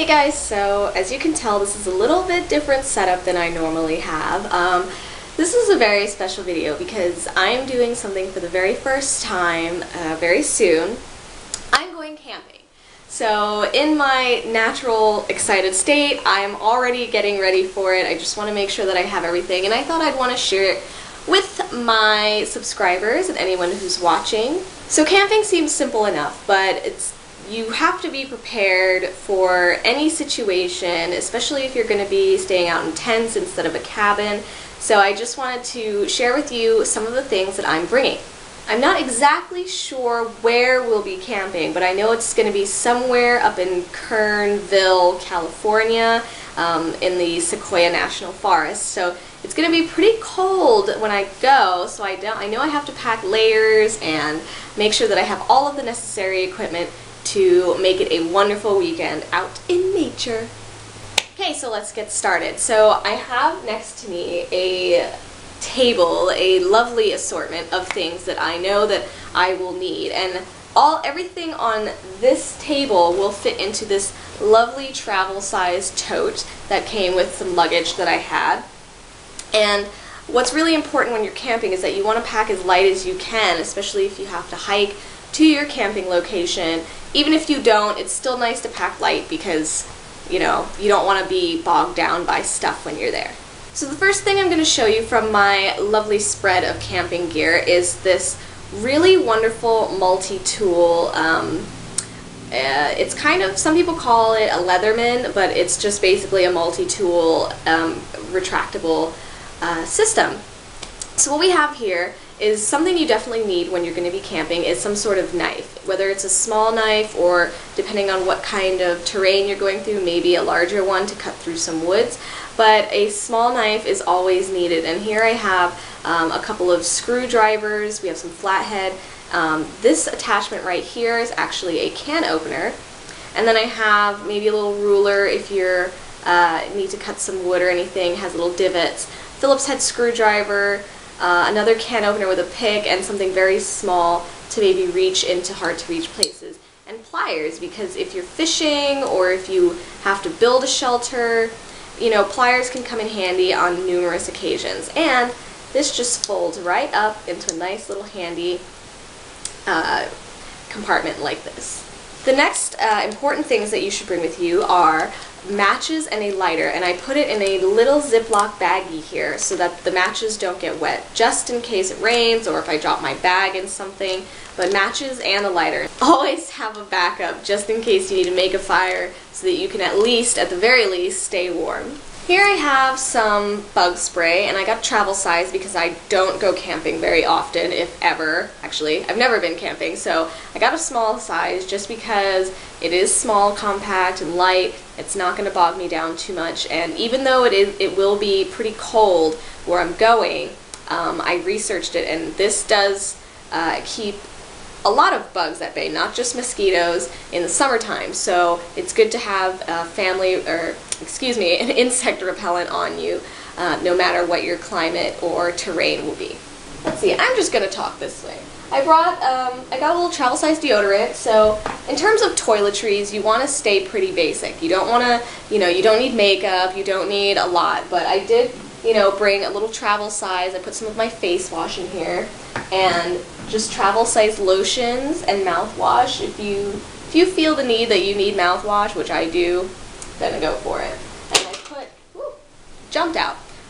Hey guys, so as you can tell, this is a little bit different setup than I normally have. This is a very special video because I'm doing something for the very first time very soon. I'm going camping. So in my natural excited state, I'm already getting ready for it. I just want to make sure that I have everything, and I thought I'd want to share it with my subscribers and anyone who's watching. So camping seems simple enough, but you have to be prepared for any situation, especially if you're going to be staying out in tents instead of a cabin. So I just wanted to share with you some of the things that I'm bringing. I'm not exactly sure where we'll be camping, but I know it's going to be somewhere up in Kernville, California, in the Sequoia National Forest. So it's going to be pretty cold when I go, so I know I have to pack layers and make sure that I have all of the necessary equipment to make it a wonderful weekend out in nature. Okay, so let's get started. So I have next to me a table, a lovely assortment of things that I know that I will need, and everything on this table will fit into this lovely travel-sized tote that came with some luggage that I had. And what's really important when you're camping is that you want to pack as light as you can, especially if you have to hike to your camping location. Even if you don't, it's still nice to pack light because, you know, you don't want to be bogged down by stuff when you're there. So the first thing I'm going to show you from my lovely spread of camping gear is this really wonderful multi-tool. It's kind of, some people call it a Leatherman, but it's just basically a multi-tool retractable system. So what we have here is something you definitely need when you're going to be camping is some sort of knife. Whether it's a small knife or, depending on what kind of terrain you're going through, maybe a larger one to cut through some woods. But a small knife is always needed, and here I have a couple of screwdrivers. We have some flathead. This attachment right here is actually a can opener, and then I have maybe a little ruler if you need to cut some wood or anything. It has little divots. Phillips head screwdriver, another can opener with a pick, and something very small to maybe reach into hard to reach places, and pliers, because if you're fishing or if you have to build a shelter, you know, pliers can come in handy on numerous occasions. And this just folds right up into a nice little handy compartment like this. The next important things that you should bring with you are matches and a lighter, and I put it in a little Ziploc baggie here so that the matches don't get wet, just in case it rains or if I drop my bag in something. But matches and a lighter. Always have a backup just in case you need to make a fire so that you can at the very least, stay warm. Here I have some bug spray, and I got travel size because I don't go camping very often, if ever. Actually, I've never been camping, so I got a small size just because it is small, compact, and light. It's not going to bog me down too much, and even though it will be pretty cold where I'm going, I researched it, and this does keep a lot of bugs at bay, not just mosquitoes, in the summertime. So it's good to have an insect repellent on you, no matter what your climate or terrain will be. Let's see, I'm just going to talk this way. I got a little travel size deodorant. So in terms of toiletries, you want to stay pretty basic. You don't want to, you don't need makeup, you don't need a lot, but I did, bring a little travel size. I put some of my face wash in here, and just travel size lotions and mouthwash. If you feel the need that you need mouthwash, which I do, then go for it. And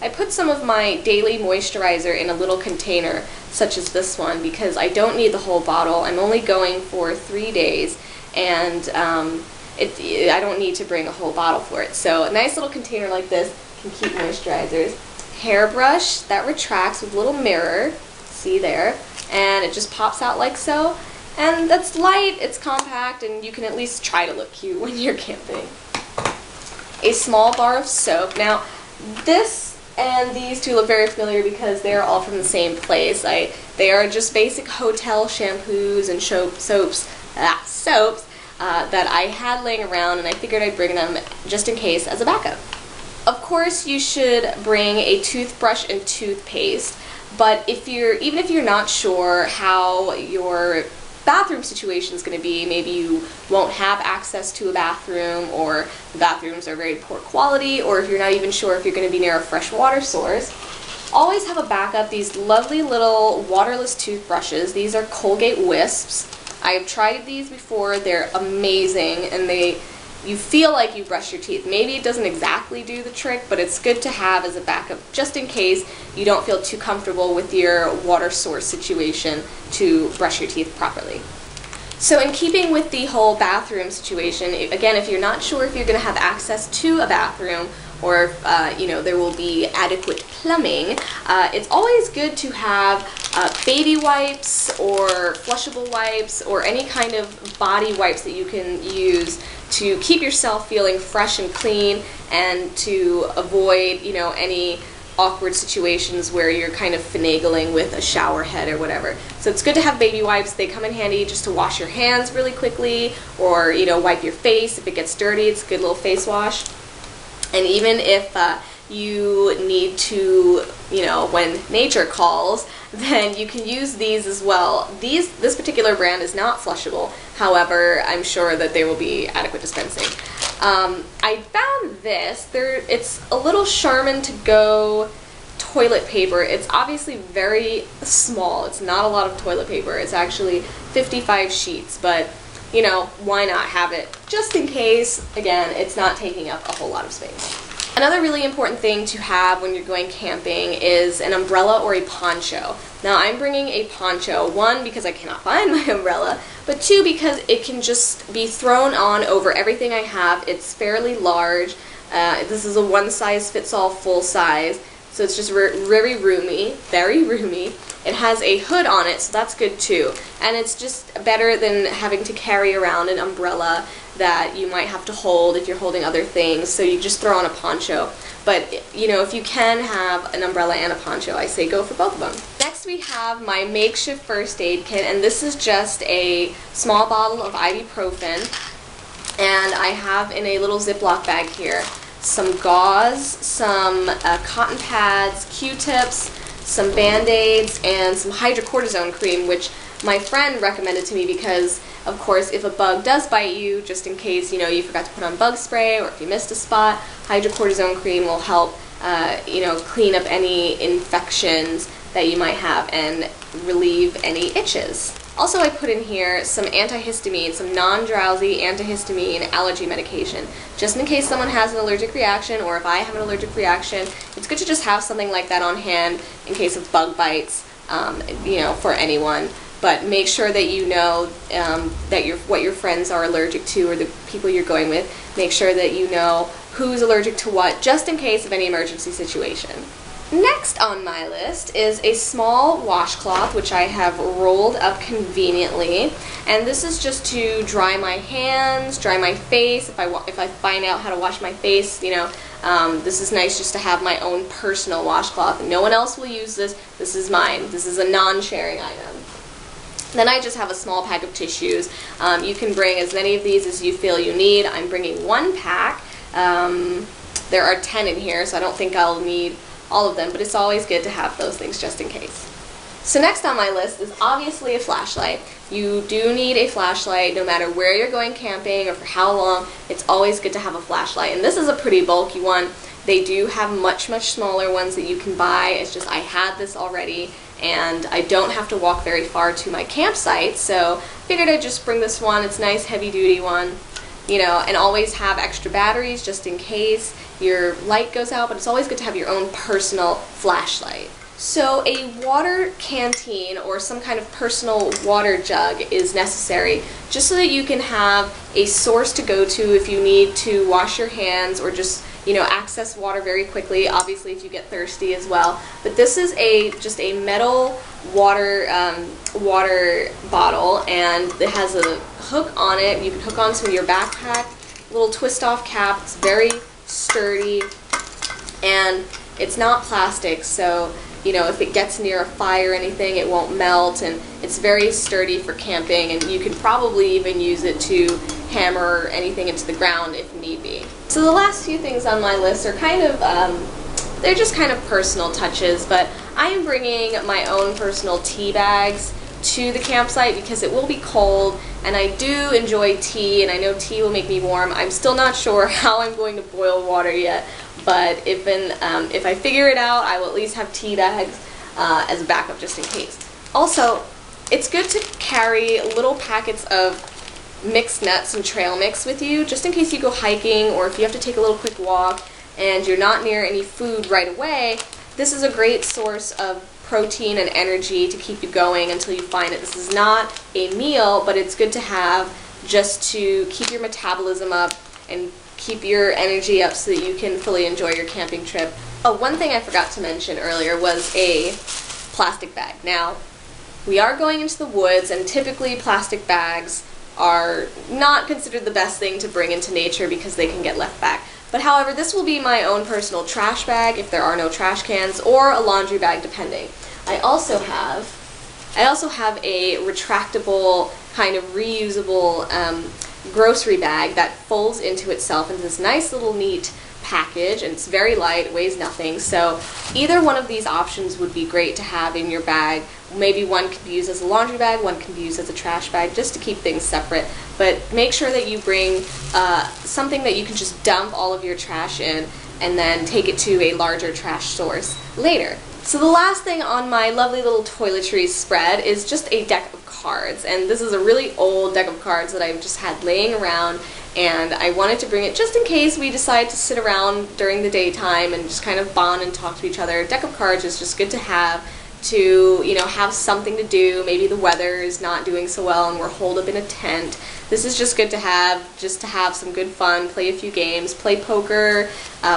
I put some of my daily moisturizer in a little container such as this one because I don't need the whole bottle. I'm only going for 3 days, and I don't need to bring a whole bottle for it. So a nice little container like this can keep moisturizers. Hairbrush that retracts with a little mirror, see there, and it just pops out like so. And that's light, it's compact, and you can at least try to look cute when you're camping. A small bar of soap. Now, this and these two look very familiar because they're all from the same place. They are just basic hotel shampoos and soaps that I had laying around, and I figured I'd bring them just in case as a backup. Of course, you should bring a toothbrush and toothpaste, but even if you're not sure how your bathroom situation is going to be. Maybe you won't have access to a bathroom, or the bathrooms are very poor quality, or if you're not even sure if you're going to be near a fresh water source. Always have a backup. These lovely little waterless toothbrushes. These are Colgate Wisps. I've tried these before. They're amazing, and you feel like you brush your teeth. Maybe it doesn't exactly do the trick, but it's good to have as a backup just in case you don't feel too comfortable with your water source situation to brush your teeth properly. So in keeping with the whole bathroom situation, again, if you're not sure if you're going to have access to a bathroom, or if there will be adequate plumbing, it's always good to have baby wipes or flushable wipes or any kind of body wipes that you can use to keep yourself feeling fresh and clean, and to avoid any awkward situations where you're kind of finagling with a shower head or whatever. So it's good to have baby wipes. They come in handy just to wash your hands really quickly, or wipe your face if it gets dirty. It's a good little face wash. And even if you need to, when nature calls, then you can use these as well. This particular brand is not flushable. However, I'm sure that there will be adequate dispensing. I found this. It's a little Charmin to Go toilet paper. It's obviously very small. It's not a lot of toilet paper. It's actually 55 sheets, but why not have it just in case? Again, it's not taking up a whole lot of space. Another really important thing to have when you're going camping is an umbrella or a poncho. Now I'm bringing a poncho, one, because I cannot find my umbrella, but two, because it can just be thrown on over everything I have. It's fairly large. This is a one-size-fits-all full size, so it's just very roomy, very roomy. It has a hood on it, so that's good too. And it's just better than having to carry around an umbrella that you might have to hold if you're holding other things, so you just throw on a poncho. But, if you can have an umbrella and a poncho, I say go for both of them. Next we have my makeshift first aid kit, and this is just a small bottle of ibuprofen, and I have in a little Ziploc bag here some gauze, some cotton pads, Q-tips, some Band-Aids, and some hydrocortisone cream, which my friend recommended to me because, of course, if a bug does bite you, just in case, you forgot to put on bug spray or if you missed a spot, hydrocortisone cream will help, clean up any infections that you might have and relieve any itches. Also, I put in here some antihistamine, some non-drowsy antihistamine allergy medication, just in case someone has an allergic reaction, or if I have an allergic reaction. It's good to just have something like that on hand in case of bug bites, for anyone. But make sure that you know what your friends are allergic to, or the people you're going with. Make sure that you know who's allergic to what, just in case of any emergency situation. Next on my list is a small washcloth, which I have rolled up conveniently, and this is just to dry my hands, dry my face. If I find out how to wash my face, this is nice just to have my own personal washcloth. No one else will use this. This is mine. This is a non-sharing item. Then I just have a small pack of tissues. You can bring as many of these as you feel you need. I'm bringing one pack. There are 10 in here, so I don't think I'll need all of them, but it's always good to have those things just in case. So next on my list is obviously a flashlight. You do need a flashlight no matter where you're going camping or for how long. It's always good to have a flashlight, and this is a pretty bulky one. They do have much smaller ones that you can buy. It's just I had this already, and I don't have to walk very far to my campsite, so I figured I'd just bring this one. It's a nice heavy-duty one, and always have extra batteries just in case your light goes out, but it's always good to have your own personal flashlight. So a water canteen or some kind of personal water jug is necessary just so that you can have a source to go to if you need to wash your hands or just access water very quickly, obviously if you get thirsty as well. But this is just a metal water bottle, and it has a hook on it. You can hook onto your backpack, little twist off cap. It's very sturdy, and it's not plastic, so if it gets near a fire or anything, it won't melt, and it's very sturdy for camping, and you can probably even use it to hammer anything into the ground if need be. So the last few things on my list are kind of, they're just kind of personal touches, but I am bringing my own personal tea bags, to the campsite because it will be cold, and I do enjoy tea, and I know tea will make me warm. I'm still not sure how I'm going to boil water yet, but if I figure it out, I will at least have tea bags as a backup just in case. Also, it's good to carry little packets of mixed nuts and trail mix with you just in case you go hiking or if you have to take a little quick walk and you're not near any food right away. This is a great source of protein and energy to keep you going until you find it. This is not a meal, but it's good to have just to keep your metabolism up and keep your energy up so that you can fully enjoy your camping trip. Oh, one thing I forgot to mention earlier was a plastic bag. Now, we are going into the woods, and typically plastic bags are not considered the best thing to bring into nature because they can get left back. But however, this will be my own personal trash bag if there are no trash cans, or a laundry bag depending. I also have a retractable, kind of reusable grocery bag that folds into itself into this nice little neat package, and it's very light, it weighs nothing, so either one of these options would be great to have in your bag. Maybe one could be used as a laundry bag, one can be used as a trash bag, just to keep things separate, but make sure that you bring something that you can just dump all of your trash in and then take it to a larger trash source later. So the last thing on my lovely little toiletries spread is just a deck of cards, and this is a really old deck of cards that I've just had laying around, and I wanted to bring it just in case we decide to sit around during the daytime and just kind of bond and talk to each other. A deck of cards is just good to have to, you know, have something to do. Maybe the weather is not doing so well and we're holed up in a tent. This is just good to have, just to have some good fun, play a few games, play poker,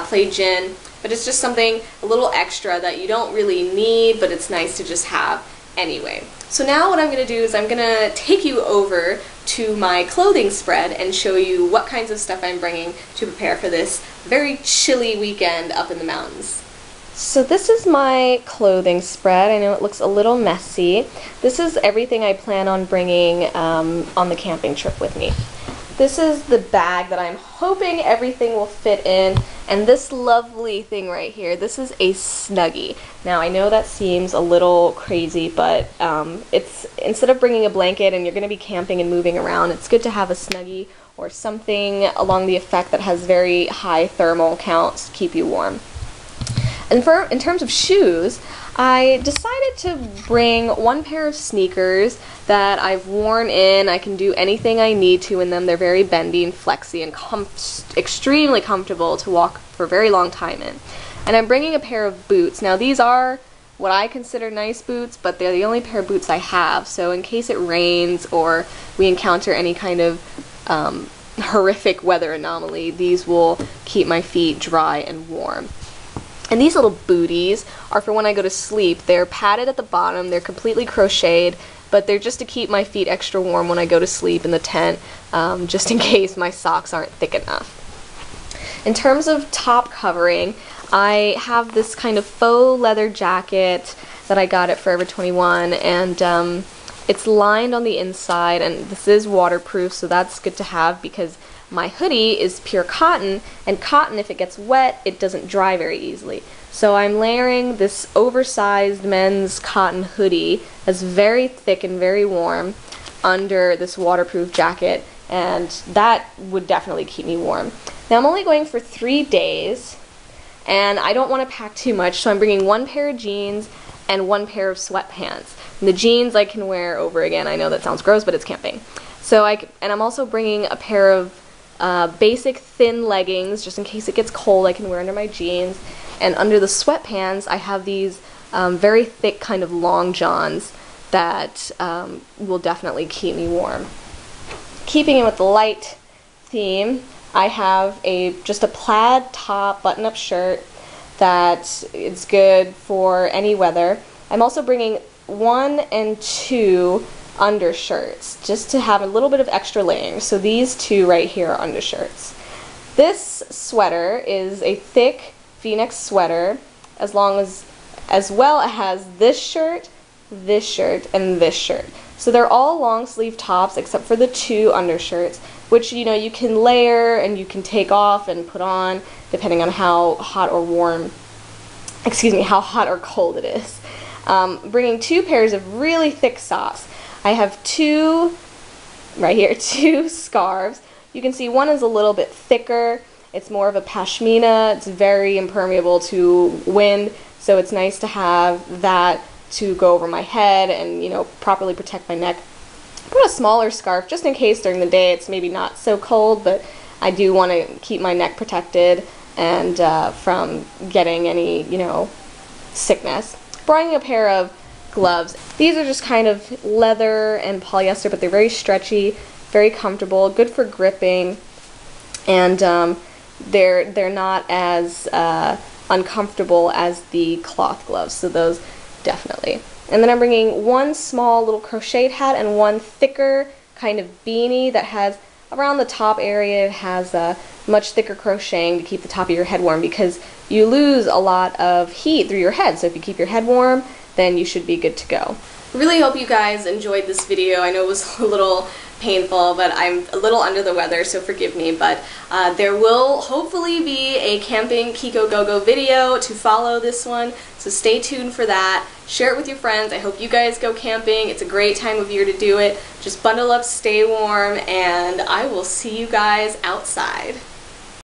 play gin, but it's just something a little extra that you don't really need, but it's nice to just have anyway. So now what I'm going to do is I'm going to take you over to my clothing spread and show you what kinds of stuff I'm bringing to prepare for this very chilly weekend up in the mountains. So this is my clothing spread. I know it looks a little messy. This is everything I plan on bringing on the camping trip with me. This is the bag that I'm hoping everything will fit in, and this lovely thing right here, this is a Snuggie. Now I know that seems a little crazy, but it's, instead of bringing a blanket and you're going to be camping and moving around, it's good to have a Snuggie or something along the effect that has very high thermal counts to keep you warm. And in terms of shoes, I decided to bring one pair of sneakers that I've worn in. I can do anything I need to in them. They're very bendy and flexy and extremely comfortable to walk for a very long time in. And I'm bringing a pair of boots. Now these are what I consider nice boots, but they're the only pair of boots I have. So in case it rains or we encounter any kind of horrific weather anomaly, these will keep my feet dry and warm. And these little booties are for when I go to sleep. They're padded at the bottom, they're completely crocheted, but they're just to keep my feet extra warm when I go to sleep in the tent, just in case my socks aren't thick enough. In terms of top covering, I have this kind of faux leather jacket that I got at Forever 21, and it's lined on the inside, and this is waterproof, so that's good to have because my hoodie is pure cotton, and cotton, if it gets wet, it doesn't dry very easily. So I'm layering this oversized men's cotton hoodie that's very thick and very warm under this waterproof jacket, and that would definitely keep me warm. Now I'm only going for 3 days, and I don't want to pack too much, so I'm bringing one pair of jeans and one pair of sweatpants. And the jeans I can wear over again. I know that sounds gross, but it's camping. So I'm also bringing a pair of basic thin leggings, just in case it gets cold I can wear under my jeans. And under the sweatpants I have these very thick kind of long johns that will definitely keep me warm. Keeping in with the light theme, I have just a plaid top button-up shirt that is good for any weather. I'm also bringing 1 and 2 undershirts, just to have a little bit of extra layering. So these 2 right here are undershirts. This sweater is a thick V-neck sweater, as well as this shirt, and this shirt. So they're all long sleeve tops except for the 2 undershirts, which, you know, you can layer and you can take off and put on depending on how hot or cold it is. Bringing 2 pairs of really thick socks. I have two, right here, two scarves. You can see one is a little bit thicker. It's more of a pashmina. It's very impermeable to wind, so it's nice to have that to go over my head and, you know, properly protect my neck. Put a smaller scarf just in case during the day it's maybe not so cold, but I do want to keep my neck protected and from getting any, you know, sickness. Bringing a pair of gloves. These are just kind of leather and polyester, but they're very stretchy, very comfortable, good for gripping, and they're not as uncomfortable as the cloth gloves, so those definitely. And then I'm bringing one small little crocheted hat and one thicker kind of beanie that has, around the top area, it has a much thicker crocheting to keep the top of your head warm, because you lose a lot of heat through your head, so if you keep your head warm, then you should be good to go. I really hope you guys enjoyed this video. I know it was a little painful, but I'm a little under the weather, so forgive me, but there will hopefully be a camping KiCo GoGo video to follow this one, so stay tuned for that. Share it with your friends. I hope you guys go camping. It's a great time of year to do it. Just bundle up, stay warm, and I will see you guys outside.